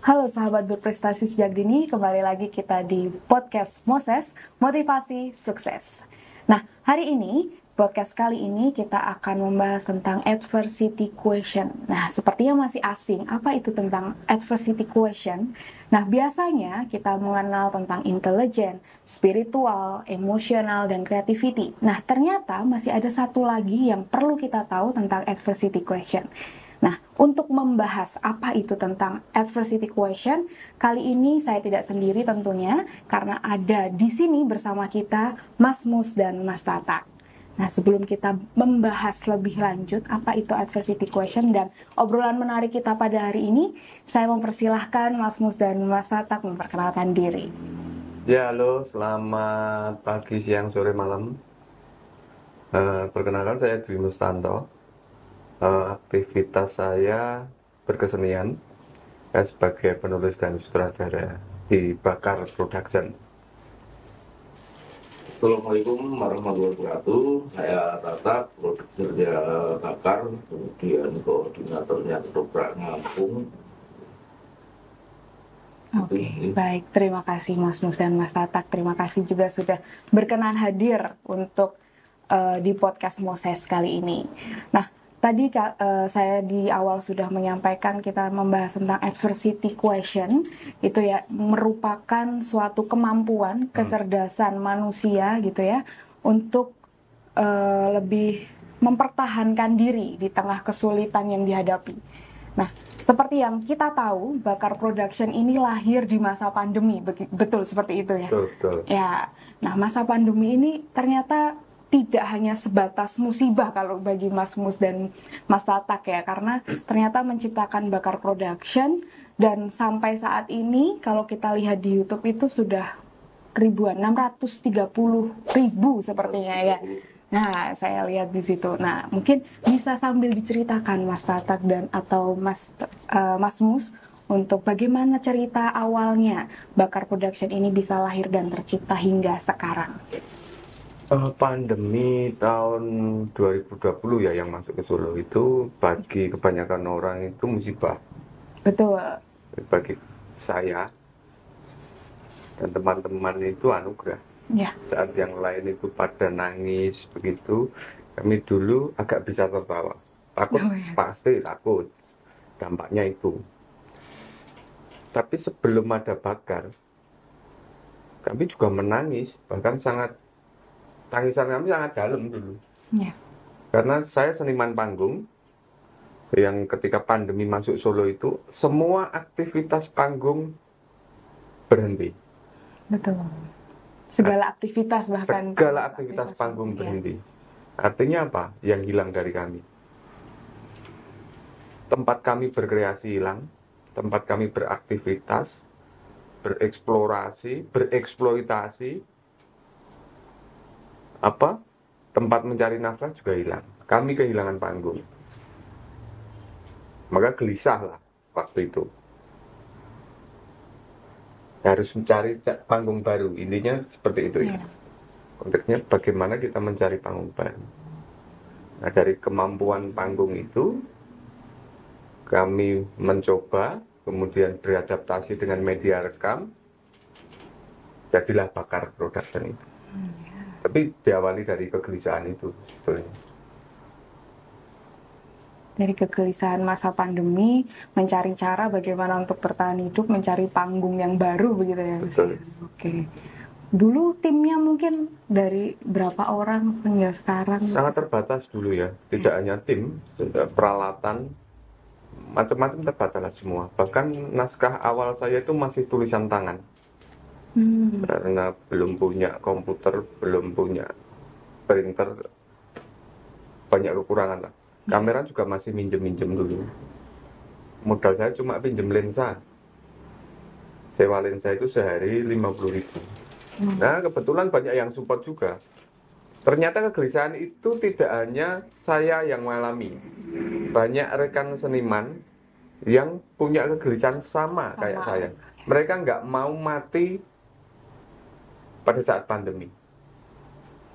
Halo sahabat berprestasi sejak dini, kembali lagi kita di podcast Moses, Motivasi Sukses. Nah, hari ini, podcast kali ini kita akan membahas tentang adversity question. Nah, sepertinya masih asing, apa itu tentang adversity question? Nah, biasanya kita mengenal tentang intelijen, spiritual, emosional, dan creativity. Nah, ternyata masih ada satu lagi yang perlu kita tahu tentang adversity question. Nah, untuk membahas apa itu tentang adversity question, kali ini saya tidak sendiri tentunya, karena ada di sini bersama kita Mas Mus dan Mas Tata. Nah, sebelum kita membahas lebih lanjut apa itu adversity question dan obrolan menarik kita pada hari ini, saya mempersilahkan Mas Mus dan Mas Tata memperkenalkan diri. Ya, halo, selamat pagi, siang, sore, malam. Perkenalkan saya Dwi Mustanto. Aktivitas saya berkesenian sebagai penulis dan sutradara di Bakar Production. Assalamualaikum warahmatullahi wabarakatuh. Saya Tata, produsernya Bakar, kemudian koordinatornya Ketoprak Ngampung. Oke, baik. Terima kasih Mas Mus dan Mas Tatak. Terima kasih juga sudah berkenan hadir untuk di podcast Moses kali ini. Nah, tadi saya di awal sudah menyampaikan kita membahas tentang adversity question. Itu ya merupakan suatu kemampuan, kecerdasan manusia gitu ya untuk lebih mempertahankan diri di tengah kesulitan yang dihadapi. Nah, seperti yang kita tahu, Bakar Production ini lahir di masa pandemi, betul seperti itu ya? Betul. Ya, nah masa pandemi ini ternyata tidak hanya sebatas musibah kalau bagi Mas Mus dan Mas Tatak ya, karena ternyata menciptakan Bakar Production dan sampai saat ini kalau kita lihat di YouTube itu sudah ribuan, 630.000 sepertinya ya. Nah, saya lihat di situ. Nah, mungkin bisa sambil diceritakan Mas Tatak dan atau Mas Mus untuk bagaimana cerita awalnya Bakar Production ini bisa lahir dan tercipta hingga sekarang. Pandemi tahun 2020 ya yang masuk ke Solo itu bagi kebanyakan orang itu musibah. Betul. Bagi saya dan teman-teman itu anugerah. Ya. Saat yang lain itu pada nangis begitu, kami dulu agak bisa tertawa. Takut, pasti takut. Dampaknya itu. Tapi sebelum ada Bakar, kami juga menangis, bahkan tangisan kami sangat dalam dulu. Ya. Karena saya seniman panggung, yang ketika pandemi masuk Solo itu, semua aktivitas panggung berhenti. Betul. Segala aktivitas bahkan. Segala aktivitas panggung berhenti. Artinya apa? Yang hilang dari kami. Tempat kami berkreasi hilang, tempat kami beraktivitas, bereksplorasi, bereksploitasi, tempat mencari nafas juga hilang. Kami kehilangan panggung. Maka gelisah lah waktu itu. Harus mencari panggung baru. Intinya seperti itu ya. Konteksnya bagaimana kita mencari panggung baru. Nah, dari kemampuan panggung itu kami mencoba, kemudian beradaptasi dengan media rekam, jadilah Bakar Production itu. Tapi diawali dari kegelisahan itu sebetulnya. Dari kegelisahan masa pandemi, mencari cara bagaimana untuk bertahan hidup, mencari panggung yang baru begitu ya. Betul. Oke. Dulu timnya mungkin dari berapa orang hingga sekarang? Sangat terbatas dulu ya. Tidak hanya tim, peralatan, macam-macam terbatas semua. Bahkan naskah awal saya itu masih tulisan tangan. Karena belum punya komputer, belum punya printer, banyak kekurangan lah. Kamera juga masih minjem-minjem dulu. Modal saya cuma pinjem lensa. Sewa lensa itu sehari 50.000. Nah, kebetulan banyak yang support juga. Ternyata kegelisahan itu tidak hanya saya yang mengalami. Banyak rekan seniman yang punya kegelisahan sama kayak saya. Mereka nggak mau mati pada saat pandemi.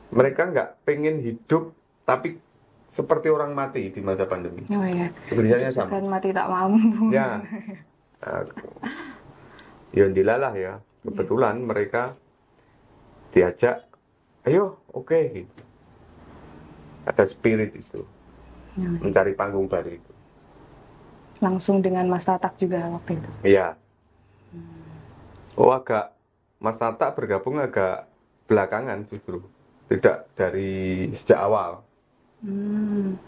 Mereka nggak pengen hidup tapi seperti orang mati di masa pandemi. Oh ya. Kegelisahannya sama. Kan mati tak mampu. Ya. Ya dilalah ya, kebetulan mereka diajak, ayo oke, gitu. Ada spirit itu, mencari panggung baru itu. Langsung dengan Mas Tatak juga waktu itu? Iya. Mas Tatak bergabung agak belakangan justru, tidak dari sejak awal.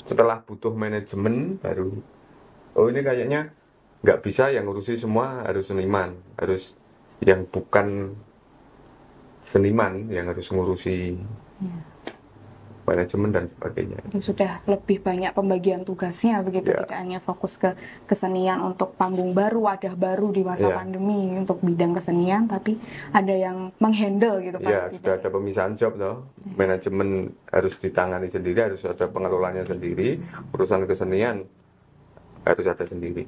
Setelah butuh manajemen baru, oh ini kayaknya nggak bisa yang ngurusi semua harus seniman, harus yang bukan seniman yang harus ngurusi manajemen dan sebagainya. Itu sudah lebih banyak pembagian tugasnya begitu, tidak hanya fokus ke kesenian untuk panggung baru, wadah baru di masa pandemi untuk bidang kesenian, tapi ada yang menghandle gitu Pak. Iya, sudah ada pemisahan job loh. Manajemen harus ditangani sendiri, harus ada pengelolanya sendiri, urusan kesenian harus ada sendiri.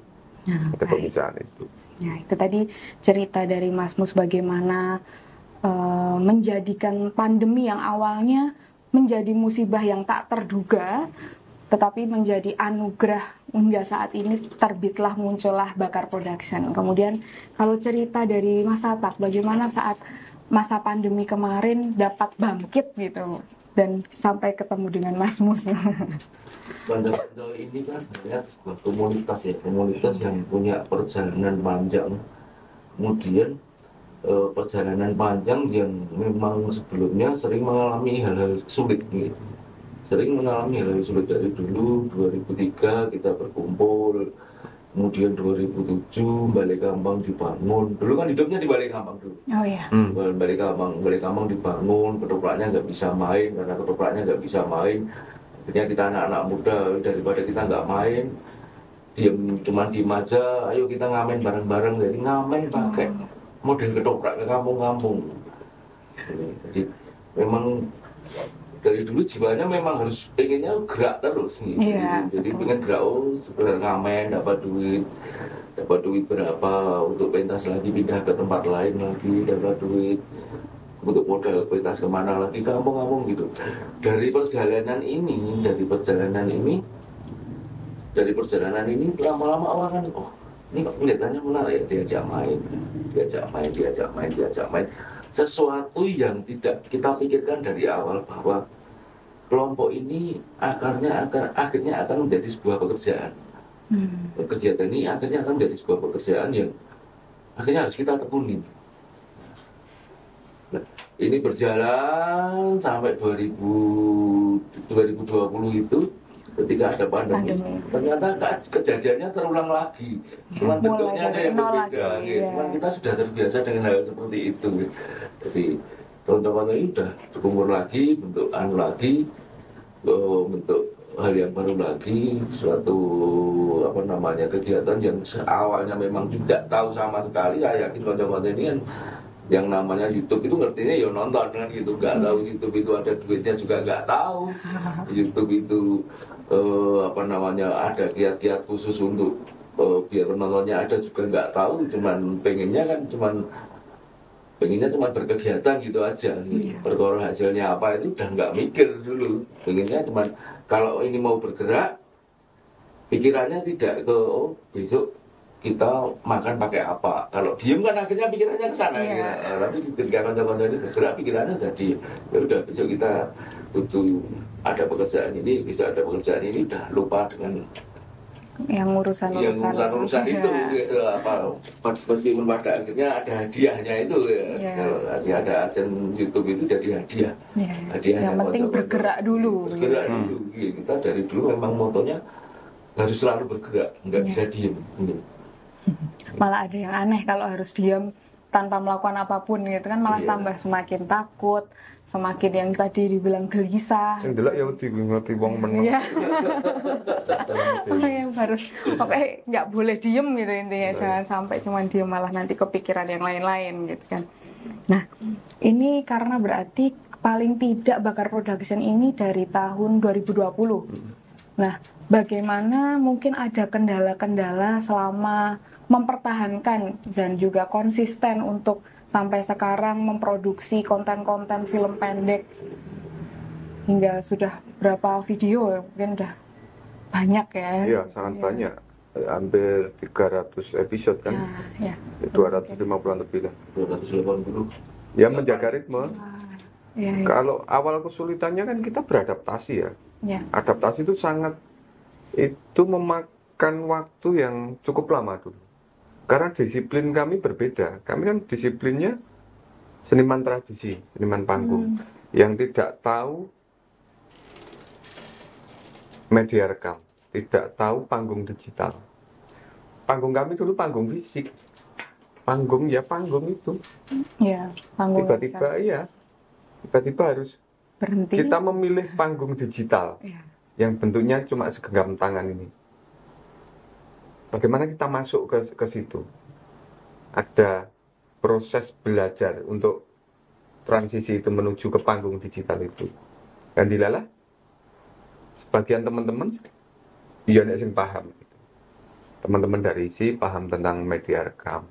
Ada pemisahan itu. Ya, itu tadi cerita dari Mas Mus bagaimana menjadikan pandemi yang awalnya menjadi musibah yang tak terduga, tetapi menjadi anugerah hingga saat ini muncullah Bakar Production. Kemudian kalau cerita dari Mas Tatak, bagaimana saat masa pandemi kemarin dapat bangkit gitu dan sampai ketemu dengan Mas Mus. Bandar ini kan sebenarnya sebuah komunitas ya, komunitas yang punya perjalanan panjang. Kemudian perjalanan panjang yang memang sebelumnya sering mengalami hal-hal sulit gitu. Sering mengalami hal-hal sulit dari dulu. 2003 kita berkumpul, kemudian 2007 Balai Kambang dibangun. Dulu kan hidupnya di Balai Kambang dulu. Oh iya. Balai Kambang dibangun, ketopraknya nggak bisa main karena ketopraknya nggak bisa main. Akhirnya kita anak-anak muda, daripada kita nggak main, cuma diem aja, ayo kita ngamen bareng-bareng. Jadi ngamen pakai model ketoprak ke kampung-kampung. Jadi memang dari dulu jiwanya memang harus pengennya gerak terus gitu. Jadi pengen gerak, sekedar ngamen dapat duit berapa untuk pentas lagi, pindah ke tempat lain lagi dapat duit untuk modal pentas kemana lagi, kampung-kampung gitu. Dari perjalanan ini lama-lama orang kan, ini kok kelihatannya menarik, diajak main. Sesuatu yang tidak kita pikirkan dari awal bahwa kelompok ini akhirnya akan menjadi sebuah pekerjaan. Kegiatan ini akhirnya akan menjadi sebuah pekerjaan yang akhirnya harus kita tekuni. Nah, ini berjalan sampai 2020 itu. Ketika ada pandemi, ternyata kejadiannya terulang lagi. Cuman bentuknya aja yang berbeda. Cuman kita sudah terbiasa dengan hal seperti itu. Jadi teman-teman ini sudah berkumpul lagi, bentuk hal yang baru lagi, suatu kegiatan yang awalnya memang tidak tahu sama sekali. Saya yakin teman-teman ini kan yang namanya YouTube itu ngertinya ya nonton kan gitu, nggak tahu YouTube itu ada duitnya juga nggak tahu. YouTube itu ada kiat-kiat khusus untuk biar penontonnya ada juga nggak tahu. Pengennya cuma berkegiatan gitu aja. Perkara hasilnya apa itu udah nggak mikir dulu. Pengennya cuma kalau ini mau bergerak, pikirannya tidak ke besok kita makan pakai apa. Kalau diem kan akhirnya pikirannya ke sana. Tapi ketika konco-konco ini bergerak, pikirannya jadi ya udah besok kita butuh ada pekerjaan ini, bisa ada pekerjaan ini, udah lupa dengan yang urusan itu gitu, meskipun pada akhirnya ada hadiahnya itu kalau ada adsense YouTube itu jadi hadiah. Yang penting bergerak dulu. Kita dari dulu memang motonya harus selalu bergerak, nggak bisa diem. Malah ada yang aneh kalau harus diam tanpa melakukan apapun gitu kan, malah tambah semakin takut, semakin yang tadi dibilang gelisah. Yang delok ya ngerti wong meneng. Yang harus nggak boleh diem gitu intinya, jangan sampai cuma diem malah nanti kepikiran yang lain-lain gitu kan. Nah, ini karena berarti paling tidak Bakar Production ini dari tahun 2020. Nah, bagaimana mungkin ada kendala-kendala selama mempertahankan dan juga konsisten untuk sampai sekarang memproduksi konten-konten film pendek hingga sudah berapa video, mungkin udah banyak ya? Iya, sangat banyak. hampir 300 episode kan. Ya. 250-an lebih lah. 280. Ya menjaga ritme. Ya. Kalau awal kesulitannya kan kita beradaptasi ya. Adaptasi itu memakan waktu yang cukup lama dulu. Karena disiplin kami berbeda. Kami kan disiplinnya seniman tradisi, seniman panggung, yang tidak tahu media rekam, tidak tahu panggung digital. Panggung kami dulu panggung fisik. Panggung itu. Ya, panggung Tiba-tiba harus berhenti. Kita memilih panggung digital yang bentuknya cuma segenggam tangan ini. Bagaimana kita masuk ke situ? Ada proses belajar untuk transisi itu menuju ke panggung digital itu. Dan dilalah sebagian teman-teman ya nek sing paham. Teman-teman dari isi paham tentang media rekam.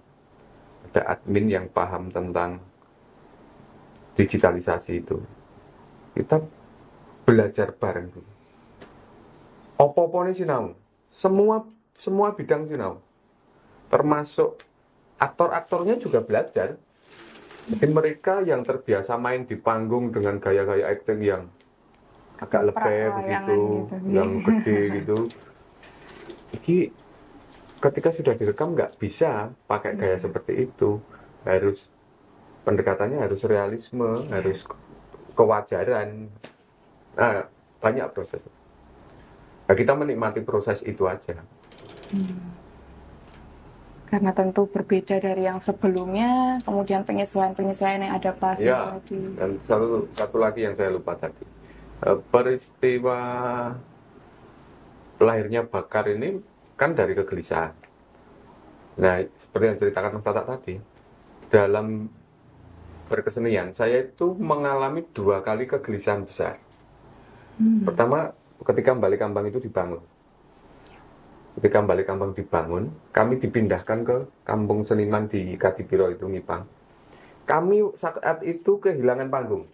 Ada admin yang paham tentang digitalisasi itu. Kita belajar bareng dulu. Opo-opone sinau. Semua bidang sinau. Termasuk aktor-aktornya juga belajar. Jadi mereka yang terbiasa main di panggung dengan gaya-gaya acting yang agak lebar begitu, yang gede gitu. Jadi ketika sudah direkam nggak bisa pakai gaya seperti itu. Pendekatannya harus realisme, harus kewajaran. Nah, banyak proses. Nah, kita menikmati proses itu aja. Karena tentu berbeda dari yang sebelumnya, kemudian penyesuaian yang adaptasi tadi. Dan satu lagi yang saya lupa tadi. Peristiwa lahirnya Bakar ini kan dari kegelisahan. Nah, seperti yang ceritakan Mas Tata tadi, dalam berkesenian, saya itu mengalami 2 kali kegelisahan besar. Pertama, ketika Balik Kambang itu dibangun. Ketika Balik Kambang dibangun, kami dipindahkan ke kampung seniman di Kadipiro itu, Ngipang. Kami saat itu kehilangan panggung.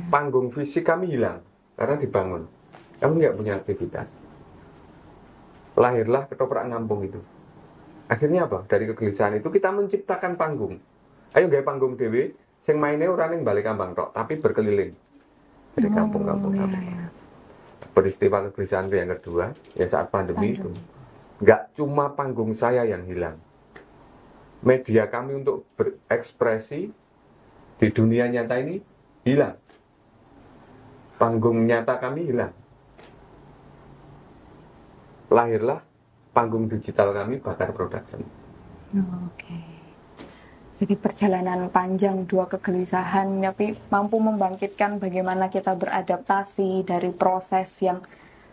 Panggung fisik kami hilang, karena dibangun. Kami nggak punya aktivitas. Lahirlah Ketoprak Ngampung itu. Akhirnya apa? Dari kegelisahan itu kita menciptakan panggung. Ayo gawe panggung dhewe sing maine ora ning Balik Kambang tok, tapi berkeliling dari kampung-kampung. Peristiwa kegelisahan yang kedua, ya saat pandemi itu. Enggak cuma panggung saya yang hilang. Media kami untuk berekspresi di dunia nyata ini hilang. Panggung nyata kami hilang. Lahirlah panggung digital kami, Bakar Production. Jadi perjalanan panjang 2 kegelisahan, tapi mampu membangkitkan bagaimana kita beradaptasi dari proses yang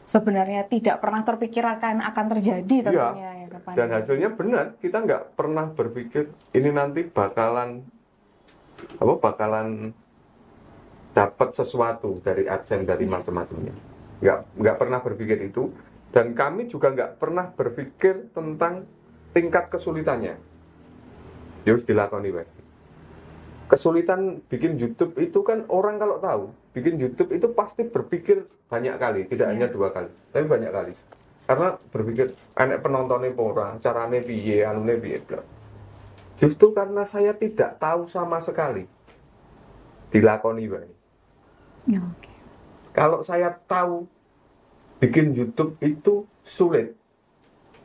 sebenarnya tidak pernah terpikirkan akan terjadi tentunya. Dan hasilnya benar, kita nggak pernah berpikir ini nanti bakalan dapat sesuatu dari adsense dari macam-macamnya. Nggak pernah berpikir itu, dan kami juga nggak pernah berpikir tentang tingkat kesulitannya. Harus dilakoni, Pak. Kesulitan bikin YouTube itu kan orang kalau tahu, bikin YouTube itu pasti berpikir banyak kali, tidak hanya 2 kali, tapi banyak kali. Karena berpikir, enek penontonnya orang, carane piye, anune piye. Justru karena saya tidak tahu sama sekali, dilakoni, Pak. Kalau saya tahu bikin YouTube itu sulit,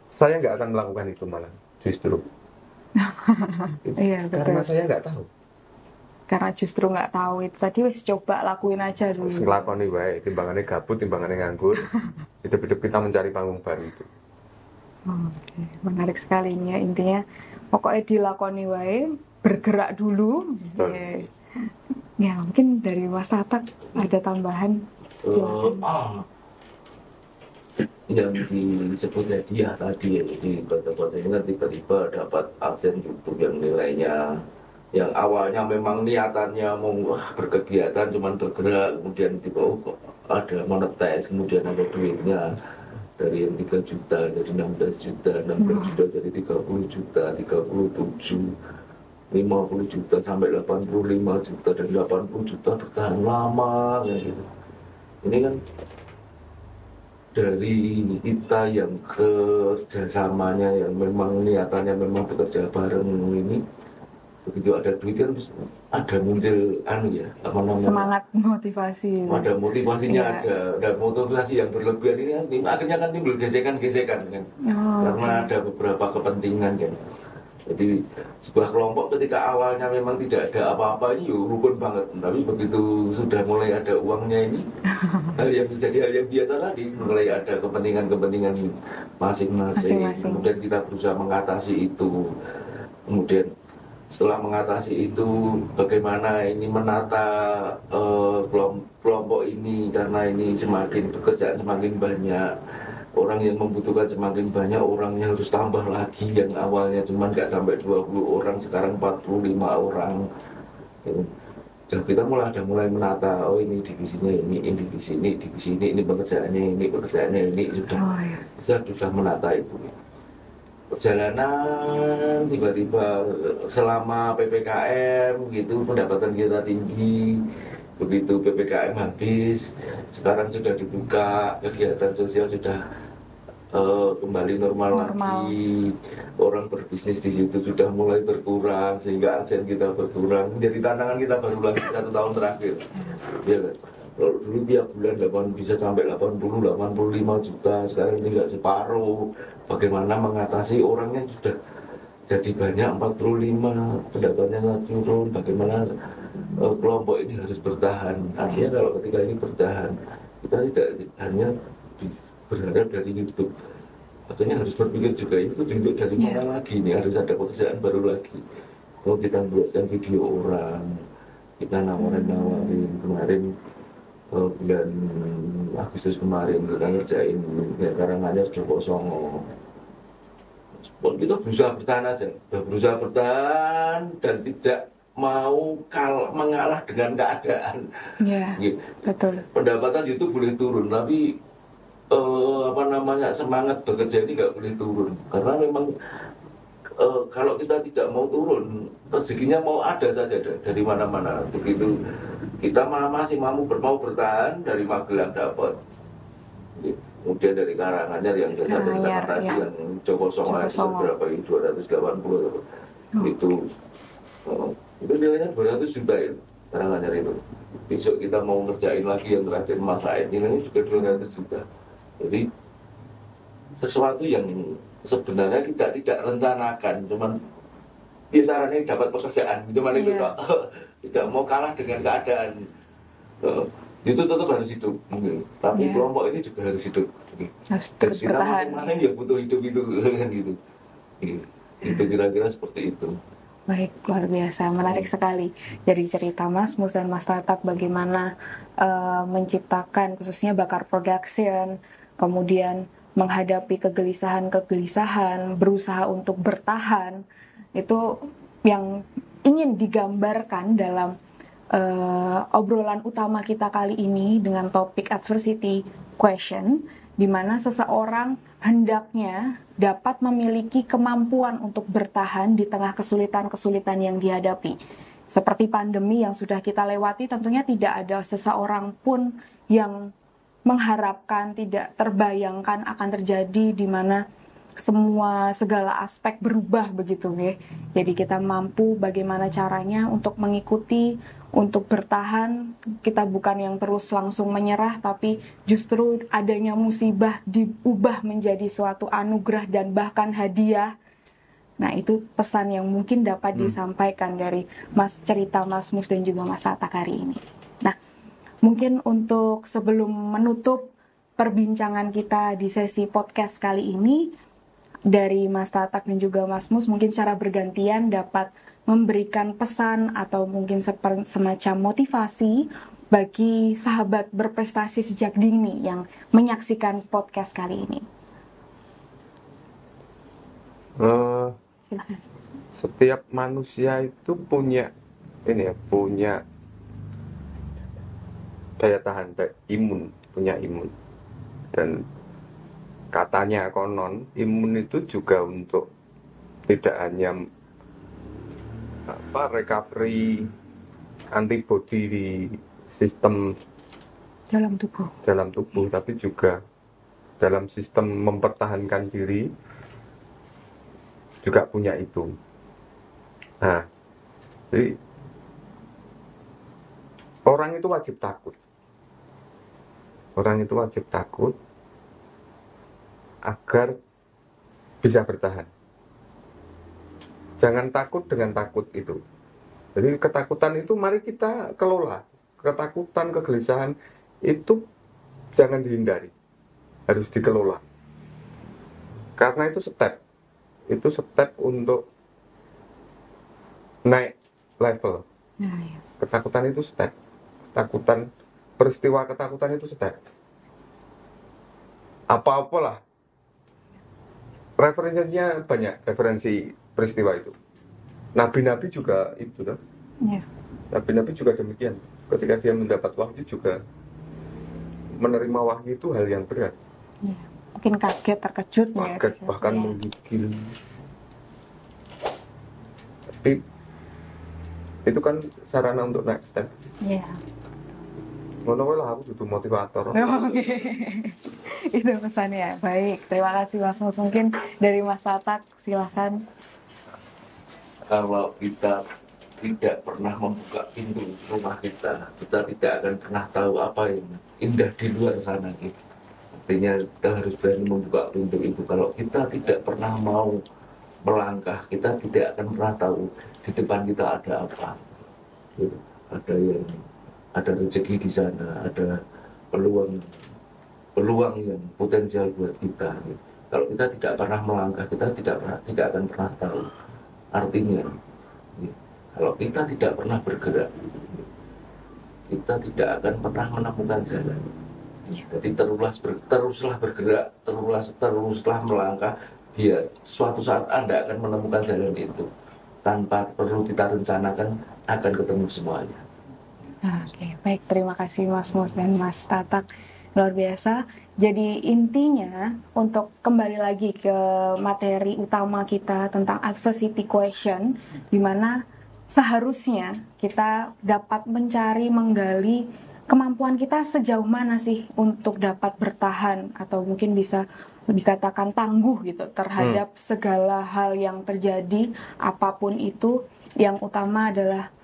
saya nggak akan melakukan itu malah, justru. Karena saya nggak tahu. Karena justru nggak tahu itu tadi, wis coba lakuin aja dulu. Lakoni wae, timbangannya gabut, timbangannya nganggur. Hidup-hidup kita mencari panggung baru itu. Menarik sekali ini ya, intinya pokoknya dilakoni wae, bergerak dulu. Ya mungkin dari Mas Tatak ada tambahan. Yang disebut dia tadi di kota-kota ini kan tiba-tiba dapat aksen YouTube yang nilainya, yang awalnya memang niatannya mau berkegiatan cuman bergerak, kemudian tiba kok ada monetize, kemudian ada duitnya dari yang 3 juta jadi 16 juta, 16 juta jadi 30 juta, 37, 50 juta sampai 85 juta, dan 80 juta bertahan lama kayak gitu. Ini kan dari kita yang kerjasamanya yang memang niatannya memang bekerja bareng ini, begitu ada duit kan ada muncul apa namanya, semangat, motivasi, ada motivasinya, iya. ada motivasi yang berlebihan ini kan akhirnya kan timbul gesekan-gesekan kan, karena ada beberapa kepentingan kan. Jadi sebuah kelompok ketika awalnya memang tidak ada apa-apa ini rukun banget, tapi begitu sudah mulai ada uangnya ini hal yang menjadi hal yang biasa tadi, mulai ada kepentingan-kepentingan masing-masing. Kemudian kita berusaha mengatasi itu. Kemudian setelah mengatasi itu bagaimana ini menata kelompok ini, karena ini semakin pekerjaan semakin banyak, orang yang membutuhkan semakin banyak, orangnya harus tambah lagi, yang awalnya cuma nggak sampai 20 orang sekarang 45 orang. Dan kita mulai menata, oh ini divisinya ini divisi ini pekerjaannya ini sudah sudah menata itu. Perjalanan tiba-tiba selama PPKM gitu pendapatan kita tinggi, begitu PPKM habis sekarang sudah dibuka, kegiatan sosial sudah kembali normal lagi, orang berbisnis di situ sudah mulai berkurang sehingga agen kita berkurang, menjadi tantangan kita baru lagi 1 tahun terakhir, ya kan? Dulu tiap bulan bisa sampai 85 juta, sekarang tinggal separuh. Bagaimana mengatasi orangnya sudah jadi banyak 45, pendapatannya turun, bagaimana kelompok ini harus bertahan. Artinya kalau ketika ini bertahan, kita tidak hanya berharap dari YouTube, akhirnya harus berpikir juga ini tunjuk dari mana lagi, ini harus ada pekerjaan baru lagi. Kalau kita buatkan video orang, kita nawarin kemarin bulan Agustus kemarin kita ngerjain ya Karanganyar Joko Songo. Kita berusaha bertahan dan tidak mau mengalah dengan keadaan. Gitu. Betul. Pendapatan YouTube boleh turun, tapi semangat bekerja ini nggak boleh turun, karena memang kalau kita tidak mau turun, rezekinya mau ada saja dari mana-mana. Begitu kita masih mau bertahan, dari Magelang dapat, kemudian dari Karanganyar yang biasa ceritakan tadi yang Joko Songo berapa itu 280 itu nilainya 200 juta itu Karanganyar itu. Besok kita mau ngerjain lagi yang terakhir Mas Said, nilainya juga 200 juta. Jadi sesuatu yang sebenarnya kita tidak rencanakan, cuman caranya dapat pekerjaan, cuman itu tidak mau kalah dengan keadaan. Itu tetap harus hidup, tapi kelompok ini juga harus hidup. Harus terus kita bertahan. Masing-masing ya butuh hidup itu kan gitu. Itu kira-kira seperti itu. Baik, luar biasa, menarik sekali dari cerita Mas Mus dan Mas Tatak bagaimana menciptakan khususnya Bakar Production, kemudian menghadapi kegelisahan, berusaha untuk bertahan, itu yang ingin digambarkan dalam obrolan utama kita kali ini dengan topik adversity question, di mana seseorang hendaknya dapat memiliki kemampuan untuk bertahan di tengah kesulitan-kesulitan yang dihadapi. Seperti pandemi yang sudah kita lewati, tentunya tidak ada seseorang pun yang mengharapkan, tidak terbayangkan akan terjadi di mana segala aspek berubah begitu ya. Jadi kita mampu bagaimana caranya untuk mengikuti, untuk bertahan. Kita bukan yang terus langsung menyerah, tapi justru adanya musibah diubah menjadi suatu anugerah dan bahkan hadiah. Nah, itu pesan yang mungkin dapat disampaikan dari cerita Mas Mus dan juga Mas Tatak hari ini. Nah, mungkin untuk sebelum menutup perbincangan kita di sesi podcast kali ini, dari Mas Tatak dan juga Mas Mus mungkin secara bergantian dapat memberikan pesan atau mungkin semacam motivasi bagi sahabat berprestasi sejak dini yang menyaksikan podcast kali ini. Silakan. Setiap manusia itu punya daya tahan, punya imun. Dan katanya konon imun itu juga untuk tidak hanya recovery antibodi di sistem dalam tubuh, tapi juga dalam sistem mempertahankan diri juga punya itu. Nah, jadi orang itu wajib takut. Orang itu wajib takut agar bisa bertahan. Jangan takut dengan takut itu. Jadi ketakutan itu mari kita kelola. Ketakutan, kegelisahan itu jangan dihindari. Harus dikelola. Karena itu step untuk naik level. Ketakutan itu step. Peristiwa ketakutan itu step. Apa-apalah. Referensinya banyak, referensi peristiwa itu. Nabi-nabi juga itu kan. Nabi-nabi juga demikian. Ketika dia mendapat wahyu juga menerima wahyu itu hal yang berat. Mungkin kaget, terkejut, bahkan menggigil. Tapi itu kan sarana untuk next step. Ngono lah aku butuh motivator. Itu pesannya. Baik, terima kasih Mas Mus. Mungkin dari Mas Tatak, silahkan. Kalau kita tidak pernah membuka pintu rumah kita tidak akan pernah tahu apa yang indah di luar sana gitu. Artinya kita harus berani membuka pintu itu. Kalau kita tidak pernah mau melangkah, kita tidak akan pernah tahu di depan kita ada apa. Gitu. Ada rezeki di sana, ada peluang yang potensial buat kita. Gitu. Kalau kita tidak pernah melangkah, kita tidak akan pernah tahu. Artinya, gitu. Kalau kita tidak pernah bergerak, kita tidak akan pernah menemukan jalan. Jadi teruslah bergerak, teruslah melangkah, biar suatu saat Anda akan menemukan jalan itu. Tanpa perlu kita rencanakan, akan ketemu semuanya. Oke, baik. Terima kasih Mas Mus dan Mas Tatak. Luar biasa. Jadi intinya untuk kembali lagi ke materi utama kita tentang adversity question, di mana seharusnya kita dapat mencari, menggali kemampuan kita sejauh mana sih untuk dapat bertahan atau mungkin bisa dikatakan tangguh gitu terhadap segala hal yang terjadi, apapun itu. Yang utama adalah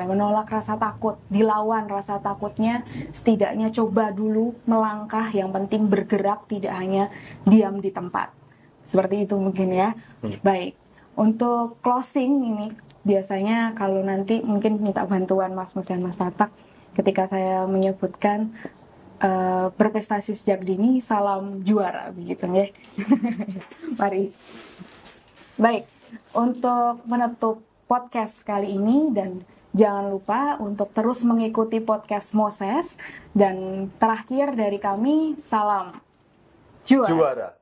menolak rasa takut, dilawan rasa takutnya, setidaknya coba dulu melangkah, yang penting bergerak, tidak hanya diam di tempat. Seperti itu mungkin ya. Baik, untuk closing ini biasanya kalau nanti mungkin minta bantuan Mas Mus dan Mas Tatak ketika saya menyebutkan berprestasi sejak dini, salam juara begitu ya. Mari. Baik, untuk menutup podcast kali ini, dan jangan lupa untuk terus mengikuti podcast Moses, dan terakhir dari kami, salam juara.